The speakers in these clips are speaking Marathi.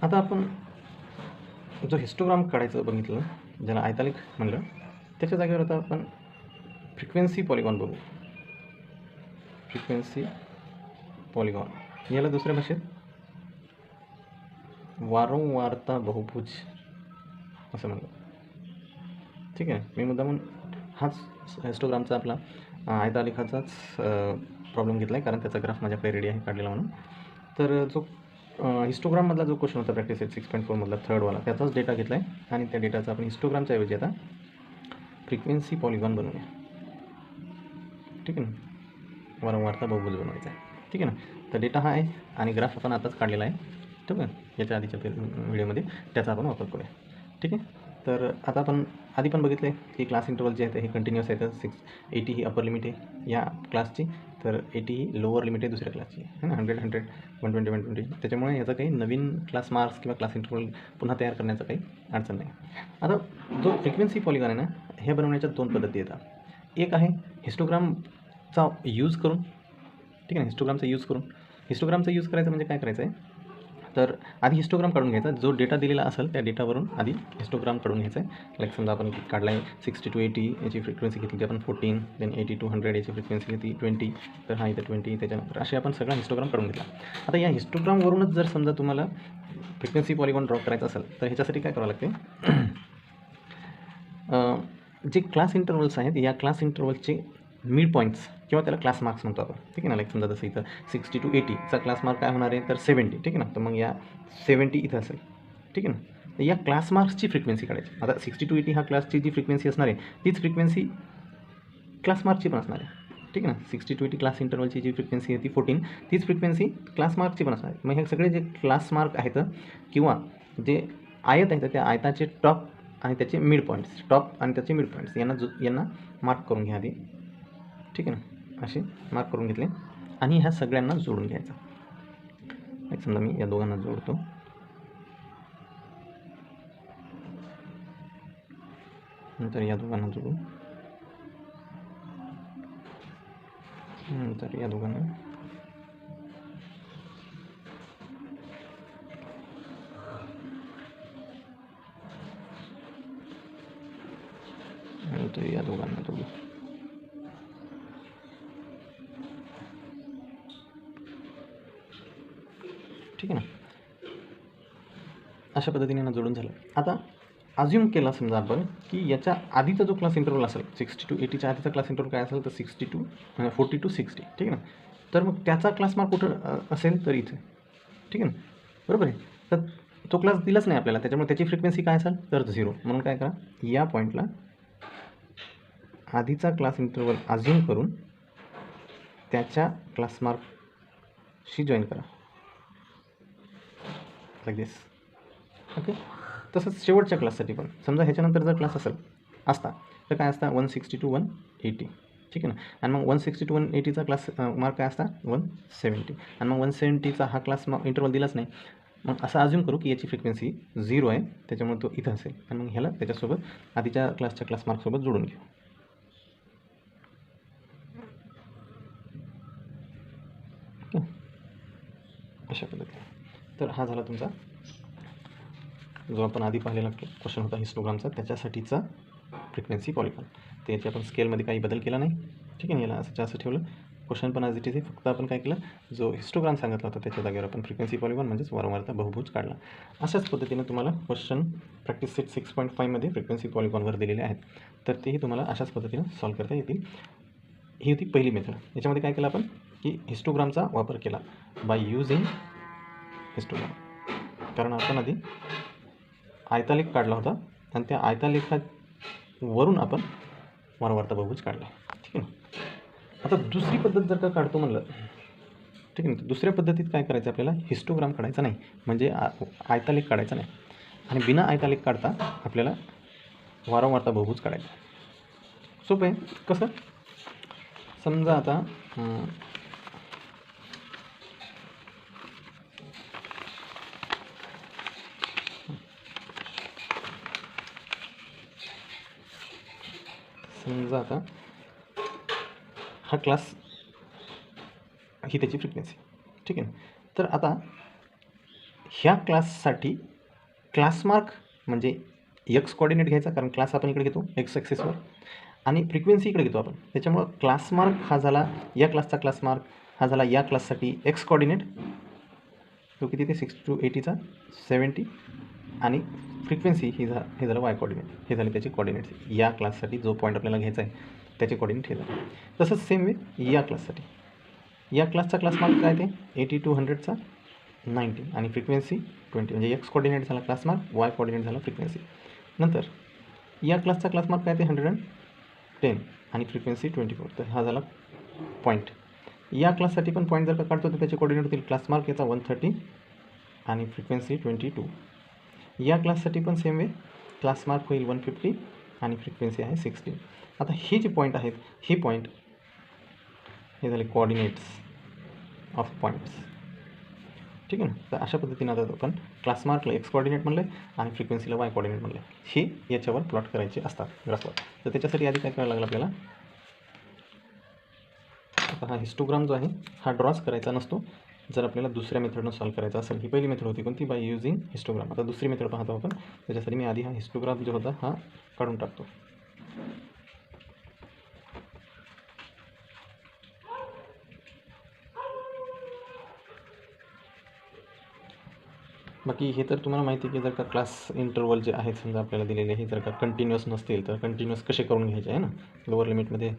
आता आपण जो हिस्टोग्राम काढायचं बघितलं, ज्याला आयतालिक म्हणलं, त्याच्या जागेवर आता आपण फ्रिक्वेन्सी पॉलिगॉन बघू. फ्रिक्वेन्सी पॉलिगॉन याला दुसऱ्या भाषेत वारंवारता बहुभुज असं म्हणलं. ठीक आहे. मी मुद्दामून हाच हिस्टोग्रामचा आपला आयतालिकाचाच प्रॉब्लेम घेतला आहे, कारण त्याचा ग्राफ माझ्याकडे रेडी आहे काढलेला म्हणून. तर जो हिस्टोग्राममधला जो क्वेश्चन होता प्रॅक्टिस 6.4 मधला थर्डवाला, त्याचाच डेटा घेतला आहे आणि त्या डेटाचा आपण हिस्टोग्रामच्या ऐवजी आता फ्रिक्वेन्सी पॉलिगॉन बनवूया. ठीक आहे ना. वारंवारता बहुभुज बनवायचा आहे. ठीक आहे ना. तर डेटा हा आहे आणि ग्राफ आपण आताच काढलेला आहे. ठीक आहे. याच्या आधीच्या व्हिडिओमध्ये त्याचा आपण वापर करूया. ठीक आहे. तर आता आपण आधी पण बघितले की क्लास इंटरवल जे आहे हे कंटिन्युअस आहे. तर 680 ही अपर लिमिट आहे या क्लासची, तर 80 ही लोअर लिमिट आहे दुसऱ्या क्लासची, है ना. 100 100 120 120. त्याच्यामुळे याचा काही नवीन क्लास मार्क्स किंवा क्लास इंटरवल पुन्हा तयार करण्याचं काही अडचण नाही. आता जो फ्रिक्वेन्सी पॉलिगॉन आहे ना, हे बनवण्याच्या दोन पद्धती येतात. एक आहे हिस्टोग्रामचा यूज करून. ठीक आहे. हिस्टोग्रामचा यूज करायचं म्हणजे काय करायचं आहे, तर आधी हिस्टोग्राम काढून घ्यायचा. जो डेटा दिलेला असेल त्या डेटावरून आधी हिस्टोग्राम काढून घ्यायचा आहे. लाईक समजा आपण काढला आहे 60 to 80 याची फ्रिक्वेन्सी घेतली आपण 14, देन 80 to 100 याची फ्रिक्वेन्सी घेतली 20, तर हा इथं 20, त्याच्यानंतर असे आपण सगळा हिस्टोग्राम काढून घेतला. आता या हिस्टोग्रामवरूनच जर समजा तुम्हाला फ्रिक्वेन्सी पॉलिगॉन ड्रॉ करायचा असेल तर ह्याच्यासाठी काय करावं लागते, जे क्लास इंटरवल्स आहेत या क्लास इंटरवलचे मिड पॉईंट्स किंवा त्याला क्लास मार्क्स म्हणतो आपण. ठीक आहे ना. लाईक समजा जसं इथं 60 to 80चा क्लास मार्क काय होणार आहे, तर 70. ठीक आहे ना. तर मग या 70 इथं असेल. ठीक आहे ना. तर या क्लास मार्क्सची फ्रिक्वेन्सी काढायची. आता 60 to 80 हा क्लासची जी फ्रिक्वेन्सी असणार आहे तीच फ्रिक्वेन्सी क्लास मार्कची पण असणार आहे. ठीक आहे ना. 60 to 80 क्लास इंटरवलची जी फ्रिक्वेन्सी आहे ती 14, तीच फ्रिक्वेन्सी क्लास मार्कची पण असणार आहे. मग हे सगळे जे क्लास मार्क आहेत किंवा जे आयत आहेत त्या आयताचे टॉप आणि त्याचे मिड पॉईंट्स, यांना मार्क करून घ्या आधी. ठीक आहे ना. असे मार्क करून घेतले आणि ह्या सगळ्यांना जोडून घ्यायचं. एक समजा मी या दोघांना जोडतो. नंतर या दोघांना जोडू, नंतर या दोघांना, नंतर या दोघांना जोडू. ठीक आहे ना. अशा पद्धतीने ना जोडून झालं. आता अज्युम केला समजा आपण की याच्या आधीचा जो क्लास इंटरवल असेल 60 to 80च्या आधीचा क्लास इंटरवल काय असेल तर 40 to 60. ठीक आहे ना. तर मग त्याचा क्लास मार्क कुठं असेल तर इथे. ठीक आहे ना. बरोबर आहे. तर तो क्लास दिलाच नाही आपल्याला, त्याच्यामुळे त्याची फ्रिक्वेन्सी काय असेल तर 0. म्हणून काय करा, या पॉईंटला आधीचा क्लास इंटरवल अज्युम करून त्याच्या क्लास मार्कशी जॉईन करा, लाईक दिस. ओके. तसंच शेवटच्या क्लाससाठी पण समजा ह्याच्यानंतर जर क्लास असता तर काय असता 160 to 180. ठीक आहे ना. आणि मग 160 to 180चा क्लास मार्क काय असता 170. आणि मग 170चा हा क्लास इंटरवल दिलाच नाही. मग असं अज्युम करू की याची फ्रिक्वेन्सी 0 आहे, त्याच्यामुळे तो इथं असेल आणि मग ह्याला त्याच्यासोबत आधीच्या क्लासच्या क्लास मार्कसोबत जोडून घेऊ. ओके. अशा पद्धतीने. तर हा झाला तुमचा जो आपण आधी पाहिलेला क्वेश्चन होता हिस्टोग्रामचा, त्याच्यासाठीचा फ्रिक्वेन्सी पॉलिगॉन. तर याची आपण स्केलमध्ये काही बदल केला नाही. ठीक आहे. याला असं ठेवलं. क्वेश्चन पण ॲज इट इज आहे. फक्त आपण काय केलं, जो हिस्टोग्राम सांगितला होता त्याच्या जागेवर आपण फ्रिक्वेन्सी पॉलिगॉन म्हणजेच वारंवारता बहुभुज काढला. अशाच पद्धतीने तुम्हाला क्वेश्चन प्रॅक्टिस सेट 6.5मध्ये फ्रिक्वेन्सी पॉलिगॉनवर दिलेले आहेत, तर तेही तुम्हाला अशाच पद्धतीने सॉल्व करता येतील. ही होती पहिली मेथड. याच्यामध्ये काय केलं आपण की हिस्टोग्रामचा वापर केला बाय युझिंग हिस्टोग्राम, कारण आपण आधी आयतालेख काढला होता आणि त्या आयतालेखावरून आपण वारंवारता बहुभुज काढला. ठीक आहे ना. आता दुसरी पद्धत जर का काढतो म्हणलं, ठीक आहे ना, तर दुसऱ्या पद्धतीत काय करायचं आपल्याला, हिस्टोग्राम काढायचा नाही, म्हणजे आयतालेख काढायचा नाही आणि बिना आयतालेख काढता आपल्याला वारंवारता बहुभुज काढायचा. सोपं आहे. कसं, समजा आता हा क्लास, ही त्याची फ्रिक्वेन्सी. ठीक आहे ना. तर आता ह्या क्लाससाठी क्लास मार्क म्हणजे एक्स कोऑर्डिनेट घ्यायचा, कारण क्लास आपण इकडे घेतो एक्स ॲक्सिसवर, आणि फ्रिक्वेन्सी इकडे घेतो आपण. त्याच्यामुळं क्लास मार्क हा झाला या क्लासचा क्लास मार्क, हा झाला या क्लाससाठी एक्स कोऑर्डिनेट, तो किती ते 6 to 80चा 70, आणि फ्रिक्वेन्सी हे झालं वाय कोऑर्डिनेट, हे झाले त्याचे कोऑर्डिनेट्स. या क्लाससाठी जो पॉईंट आपल्याला घ्यायचा आहे त्याचे कोऑर्डिनेट हे झाले. तसंच सेम वे या क्लाससाठी, या क्लासचा क्लास मार्क काय ते 80 to 100चा 90, आणि फ्रिक्वेन्सी 20, म्हणजे एक्स कोऑर्डिनेट झाला क्लास मार्क, वाय कोऑर्डिनेट झाला फ्रिक्वेन्सी. नंतर या क्लासचा क्लास मार्क काय ते 110 आणि फ्रिक्वेन्सी 24, तर हा झाला पॉईंट. या क्लाससाठी पण पॉईंट जर का काढतो तर त्याचे कोऑर्डिनेट होतील क्लास मार्क याचा 130 आणि फ्रिक्वेन्सी 22. या क्लाससाठी पण सेम वे क्लास मार्क होईल 150 आणि फ्रिक्वेन्सी आहे 16. आता हे जे पॉईंट आहेत हे पॉईंट हे झाले कोऑर्डिनेट्स ऑफ पॉईंट्स. ठीक आहे ना. तर अशा पद्धतीने आता आपण क्लास मार्कला एक्स कोऑर्डिनेट म्हणलं आहे आणि फ्रिक्वेन्सीला वाय कोऑर्डिनेट म्हणलं आहे, हे याच्यावर प्लॉट करायचे असतात ग्राफवर. तर त्याच्यासाठी आधी काय करायला लागलं आपल्याला, आता हा हिस्टोग्राम जो आहे हा ड्रॉच करायचा नसतो जर आपल्याला दुसऱ्या मेथडनं सॉल्व करायचा असेल. ही पहिली मेथड होती कोणती, बाय युझिंग हिस्टोग्राम. आता दुसरी मेथड पाहतो आपण. त्याच्यासाठी मी आधी हा हिस्टोग्राम जो होता हा काढून टाकतो. बाकी हे तर तुम्हाला माहिती आहे की जर का क्लास इंटरवल जे आहेत समजा आपल्याला दिलेले हे जर का कंटिन्युअस नसतील तर कंटिन्युअस कसे करून घ्यायचे आहे ना. लोअर लिमिटमध्ये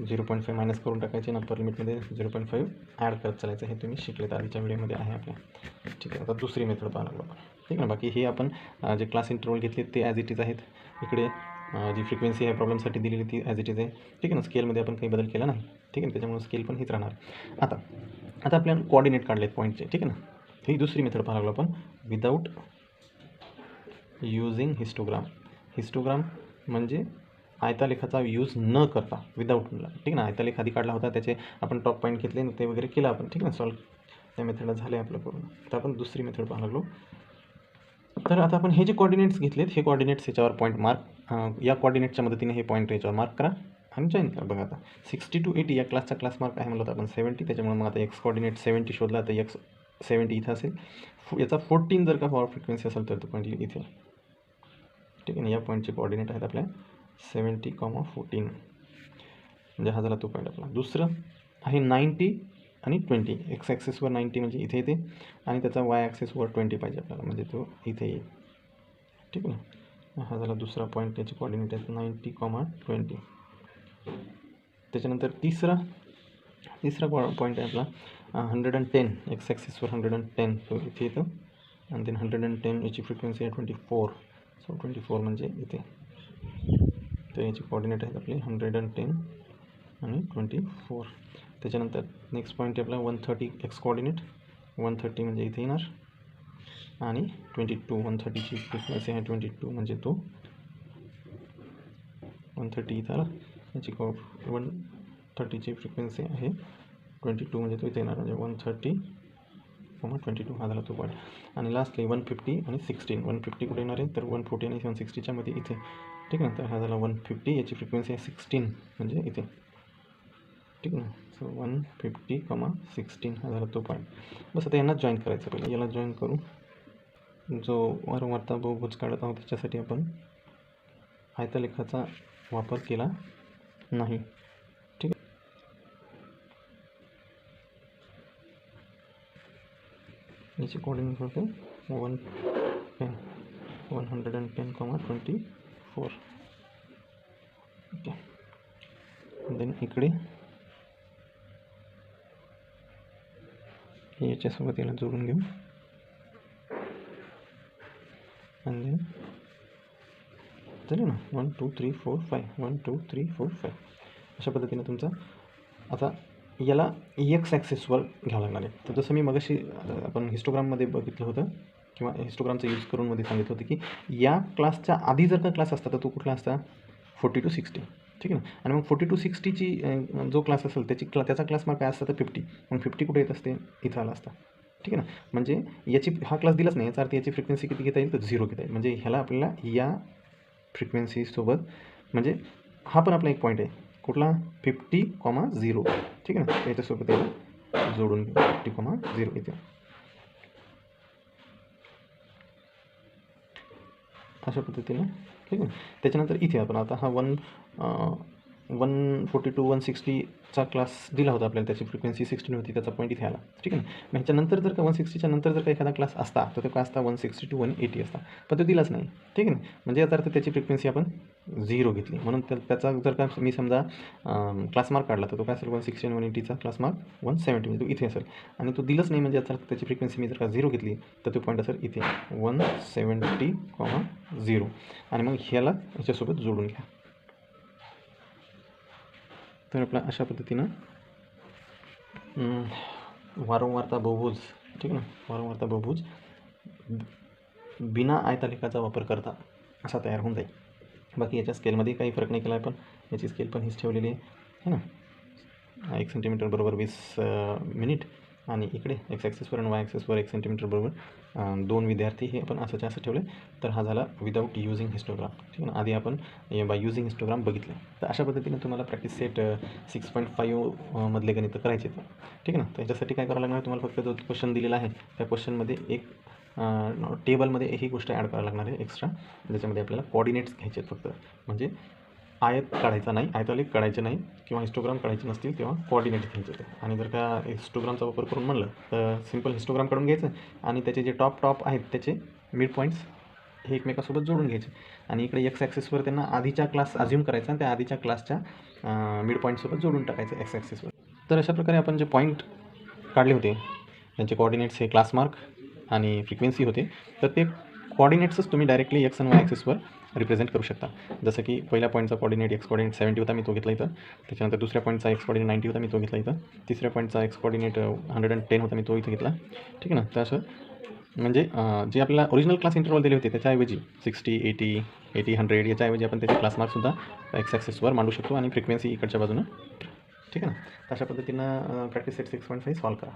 0.5 मायनस करून टाकायचे आणि अप्पर लिमिटमध्ये 0.5 ॲड करत चालायचं. हे तुम्ही शिकलेत आधीच्या व्हिडिओमध्ये आहे आपल्या. ठीक आहे. आता दुसरी मेथड पाहायला लागलो आपण. ठीक आहे ना. बाकी हे आपण जे क्लास इंटरवल घेतले ते ॲज इट इज आहेत. इकडे जी फ्रिक्वेन्सी आहे प्रॉब्लेमसाठी दिलेली ती ॲज इट इज आहे. ठीक आहे ना. स्केलमध्ये आपण काही बदल केला नाही. ठीक आहे. त्याच्यामुळे स्केल पण हीच राहणार. आता आपल्याला कोऑर्डिनेट काढलेत पॉईंटचे. ठीक आहे ना. ही दुसरी मेथड पाहायला लागलो आपण, विदाऊट युजिंग हिस्टोग्राम. हिस्टोग्राम म्हणजे आयतालेखाचा यूज न करता, विदाऊट म्हणला. ठीक आहे ना. आयतालेख आधी काढला होता, त्याचे आपण टॉप पॉईंट घेतले ते वगैरे केलं आपण. ठीक आहे ना. सॉल्व त्या मेथडला झालं आहे आपलं करून. तर आपण दुसरी मेथड पाहायला लागलो. तर आता आपण हे जे कोऑर्डिनेट्स घेतलेत हे कोऑर्डिनेट्स याच्यावर पॉईंट मार्क, या कोऑर्डिनेटच्या मदतीने हे पॉईंट याच्यावर मार्क करा आणि जॉईन करा. बघा आता 60 to 80 या क्लासचा क्लास मार्क आहे म्हणलं होतं आपण 70, त्याच्यामुळे मग आता एक्स कोऑर्डिनेट 70 शोधला तर एक्स 70 इथं असेल. याचा 14 जर का पॉवर फ्रिक्वेन्सी असेल तर तो पॉईंट इथे. ठीक आहे ना. या पॉईंटचे कोऑर्डिनेट आहेत आपल्या 70,14, म्हणजे हा झाला तो पॉईंट आपला. दुसरं आहे 90 आणि 20. एक्स ॲक्सिसवर 90 म्हणजे इथे येते आणि त्याचा वाय ॲक्सिसवर 20 पाहिजे आपल्याला, म्हणजे तो इथे येईल. ठीक आहे ना. हा झाला दुसरा पॉईंट, त्याचे कोऑर्डिनेट आहेत 90,20. त्याच्यानंतर तिसरा पॉईंट आहे आपला 110. एक्स ॲक्सिसवर 110 तो इथे येतो आणि देन 110 याची फ्रिक्वेन्सी आहे 24. सो 24 म्हणजे इथे. तर याचे कोऑर्डिनेट आहेत आपले 110 आणि 24. त्याच्यानंतर नेक्स्ट पॉईंट आहे आपला 130. एक्स कोऑर्डिनेट 130 म्हणजे इथे येणार आणि 22. 130ची फ्रिक्वेन्सी आहे 22 म्हणजे तो 130 इथं आला. याची 130ची फ्रिक्वेन्सी आहे 22 म्हणजे तो इथे येणार, म्हणजे 130,22 हा झाला तो पॉईंट. आणि लास्टली 150 आणि 16. 150 कुठे येणार आहे तर 140 आणि 160च्या मध्ये इथे. ठीक आहे ना. तर हा झाला 150, याची फ्रिक्वेन्सी आहे 16 म्हणजे इथे. ठीक आहे ना. सो 150,16 हा झाला तो पॉईंट. बस आता यांना जॉईन करायचं. पहिलं याला जॉईन करू. जो वारंवारता बहुभुज काढत आहोत त्याच्यासाठी आपण आयतालेखाचा वापर केला नाही. ठीक आहे. याची कोऑर्डिनेट होते 110,24. ओके. देन इकडे याच्यासोबत याला जोडून घेऊ आणि देन झाले ना 1 2 3 4 5 1 2 3 4 5. अशा पद्धतीने तुमचा आता याला एक्स ॲक्सिसवर घ्यावं लागणार आहे. तर जसं मी मगाशी आपण हिस्टोग्राममध्ये बघितलं होतं किंवा हिस्टोग्रामचा यूज करून मध्ये सांगितलं होतं की या क्लासच्या आधी जर का क्लास असता तर तो कुठला असता 40 to 60. ठीक आहे ना. आणि मग 40 to 60ची जो क्लास असेल त्याचा क्लास मार्क काय असतं तर 50. मग 50 कुठे येत असते इथं आला असता. ठीक आहे ना. म्हणजे याची हा क्लास दिलाच नाही, याचा अर्थ याची फ्रिक्वेन्सी किती घेता येईल तर 0 घेता येईल. म्हणजे ह्याला आपल्याला या फ्रिक्वेन्सीसोबत, म्हणजे हा पण आपला एक पॉईंट आहे कुठला 50,0. ठीक आहे ना. याच्यासोबत याला जोडून घेऊ 50,0 इथे. अशा पद्धतीनं, ठीक आहे. त्याच्यानंतर इथे आपण आता हा 142 160चा क्लास दिला होता आपल्याला, त्याची फ्रिक्वेन्सी 16 होती, त्याचा पॉईंट इथे आला, ठीक आहे ना. मग ह्याच्यानंतर जर का 160च्या नंतर जर का एखादा क्लास असता तर तो काय असता 160 to 180 असता, पण तो दिलाच नाही, ठीक आहे ना. म्हणजे याचा अर्थ त्याची फ्रिक्वेन्सी आपण 0 घेतली, म्हणून त्याचा जर का मी समजा क्लास मार्क काढला तर तो काय असेल 160 आणि 180चा क्लास मार्क 170 म्हणजे तो इथे असेल, आणि तो दिलाच नाही म्हणजे याचा अर्थ त्याची फ्रिक्वेन्सी मी जर का 0 घेतली तर तो पॉईंट असेल इथे 170,0, आणि मग ह्याला याच्यासोबत जोडून घ्या. तर आपला अशा पद्धतीनं वारंवारता बहुभुज, ठीक आहे ना, वारंवारता बहुभुज बिना आयतालेखाचा वापर करता असा तयार होऊन जाईल. बाकी याच्या स्केलमध्ये काही फरक नाही केला आहे, पण याची स्केल पण हीच ठेवलेली आहे ना. 1 सेंटीमीटर बरोबर 20 मिनिट, आणि इकडे एक्स ॲक्सिसवर आणि वाय ॲक्सिसवर 1 सेंटीमीटर बरोबर 2 विद्यार्थी, हे आपण असं ठेवलं. तर हा झाला विदाऊट युझिंग हिस्टोग्राम, ठीक आहे ना. आधी आपण बाय युझिंग हिस्टोग्राम बघितलं. तर अशा पद्धतीने तुम्हाला प्रॅक्टिस सेट 6.5 मधले गणित करायचे, ठीक आहे ना. त्याच्यासाठी काय करावं लागणार तुम्हाला, फक्त जो क्वेश्चन दिलेला आहे त्या क्वेश्चनमध्ये एक टेबलमध्ये ही गोष्ट ॲड करायला लागणार आहे एक्स्ट्रा, ज्याच्यामध्ये आपल्याला कोऑर्डिनेट्स घ्यायचे आहेत फक्त. म्हणजे आयत काढायचा नाही, आयतालेख काढायचे नाही, किंवा हिस्टोग्राम काढायचे नसतील तेव्हा कोऑर्डिनेट घ्यायचे होते. आणि जर का हिस्टोग्रामचा वापर करून म्हणलं तर सिम्पल हिस्टोग्राम काढून घ्यायचं, आणि त्याचे जे टॉप आहेत त्याचे मिड पॉईंट्स हे एकमेकासोबत जोडून घ्यायचे, आणि इकडे एक्स ॲक्सिसवर त्यांना आधीचा क्लास अज्युम करायचा आणि त्या आधीच्या क्लासच्या मिड पॉईंटसोबत जोडून टाकायचं एक्स ॲक्सिसवर. तर अशा प्रकारे आपण जे पॉईंट काढले होते त्यांचे कोऑर्डिनेट्स हे क्लास मार्क आणि फ्रिक्वेन्सी होते, तर ते कोऑर्डिनेट्सच तुम्ही डायरेक्टली एक्स आणि वाय ॲक्सिसवर रिप्रेझेंट करू शकता. जसं की पहिल्या पॉईंटचा कोऑर्डिनेट एक्स कोऑर्डिनेट 70 होता, मी तो घेतला इथं. त्याच्यानंतर दुसऱ्या पॉईंटचा एक्स कोऑर्डिनेट 90 होता, मी तो घेतला इथं. तिसऱ्या पॉईंटचा एक्स कोऑर्डिनेट 110 होता, मी तो इथं घेतला, ठीक आहे ना. तर असं म्हणजे जे आपल्याला ओरिजिनल क्लास इंटरवल दिले होते त्याच्याऐवजी 60, 80, 80, 100 याच्याऐवजी आपण त्याचे क्लास मार्कसुद्धा एक्स ॲक्सिसवर मांडू शकतो, आणि फ्रिक्वेन्सी इकडच्या बाजूनं, ठीक आहे ना. अशा पद्धतीनं प्रॅक्टिस सेट 6.5 सॉल्व करा.